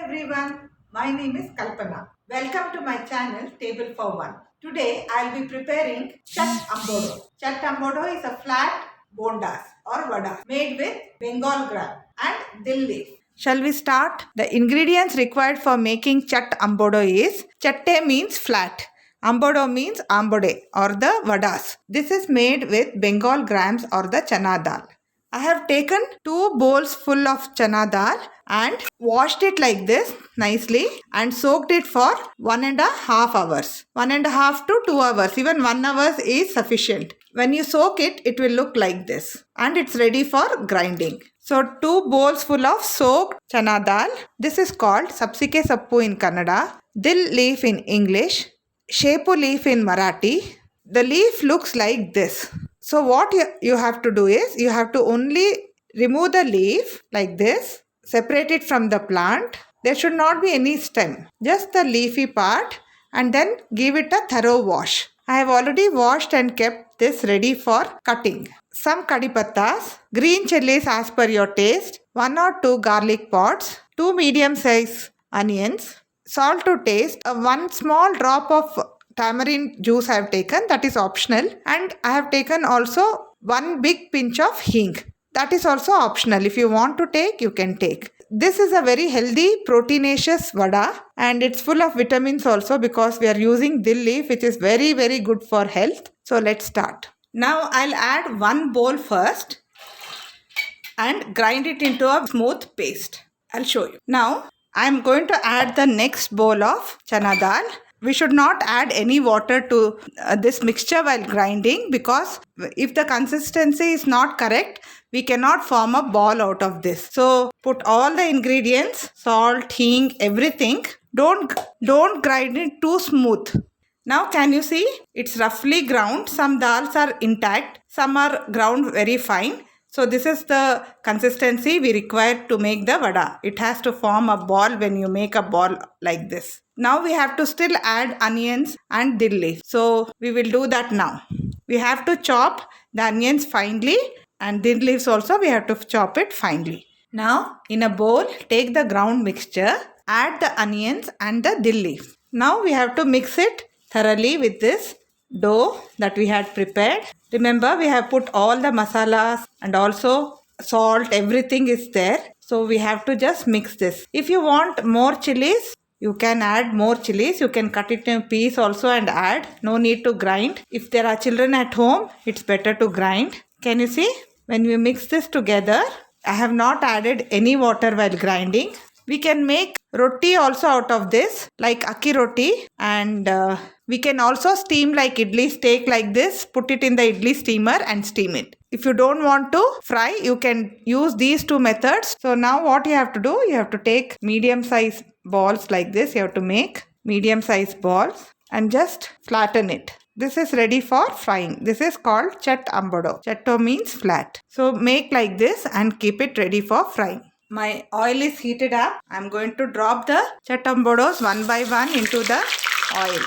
everyone, my name is Kalpana. Welcome to my channel Table for One. Today I will be preparing Chat Ambodo. Chat Ambodo is a flat bondas or vada made with Bengal gram and dill leaf. Shall we start? The ingredients required for making Chat Ambodo is chatte means flat. Ambodo means ambode or the vadas. This is made with Bengal grams or the chana dal. I have taken 2 bowls full of chana dal and washed it like this nicely and soaked it for 1.5 hours. 1.5 to 2 hours. Even 1 hour is sufficient. When you soak it, it will look like this and it's ready for grinding. So 2 bowls full of soaked chana dal. This is called sapsike sappu in Kannada, dill leaf in English, shepu leaf in Marathi. The leaf looks like this. So what you have to do is, you have to only remove the leaf like this, separate it from the plant. There should not be any stem, just the leafy part, and then give it a thorough wash. I have already washed and kept this ready for cutting. Some kadhi pattas, green chilies as per your taste, 1 or 2 garlic pods, 2 medium size onions, salt to taste, 1 small drop of tamarind juice I have taken, that is optional, and I have taken also 1 big pinch of hing, that is also optional. If you want to take, you can take. This is a very healthy proteinaceous vada and it's full of vitamins also because we are using dill leaf, which is very good for health. So let's start. Now I'll add 1 bowl first and grind it into a smooth paste. I'll show you. Now I'm going to add the next bowl of chana dal. We should not add any water to this mixture while grinding, because if the consistency is not correct, we cannot form a ball out of this. So put all the ingredients, salt, hing, everything. Don't grind it too smooth. Now can you see? It's roughly ground. Some dals are intact, some are ground very fine. So this is the consistency we require to make the vada. It has to form a ball when you make a ball like this. Now we have to still add onions and dill leaf. So we will do that now. We have to chop the onions finely and dill leaves also we have to chop it finely. Now in a bowl, take the ground mixture, add the onions and the dill leaf. Now we have to mix it thoroughly with this dough that we had prepared. Remember, we have put all the masalas and also salt, everything is there. So we have to just mix this. If you want more chilies, you can add more chilies. You can cut it in piece also and add. No need to grind. If there are children at home, it's better to grind. Can you see? When we mix this together, I have not added any water while grinding. We can make roti also out of this, like akki roti, and we can also steam like idli steak like this, put it in the idli steamer and steam it. If you don't want to fry, you can use these 2 methods. So now what you have to do, you have to take medium size balls like this. You have to make medium size balls and just flatten it. This is ready for frying. This is called chat ambodo. Chatto means flat. So make like this and keep it ready for frying. My oil is heated up. I am going to drop the chat ambodos one by one into the oil.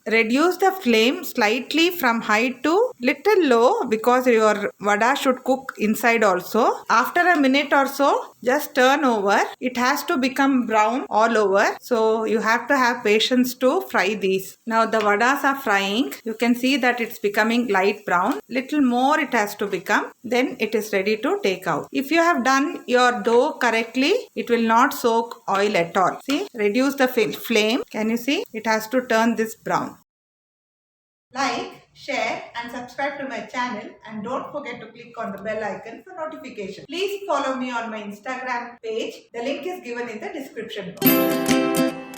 Reduce the flame slightly from high to little low because your vada should cook inside also. After a minute or so, just turn over. It has to become brown all over. So you have to have patience to fry these. Now the vadas are frying. You can see that it's becoming light brown. Little more it has to become. Then it is ready to take out. If you have done your dough correctly, it will not soak oil at all. See, reduce the flame. Can you see? It has to turn this brown. Like, share and subscribe to my channel, and don't forget to click on the bell icon for notification. Please follow me on my Instagram page. The link is given in the description box.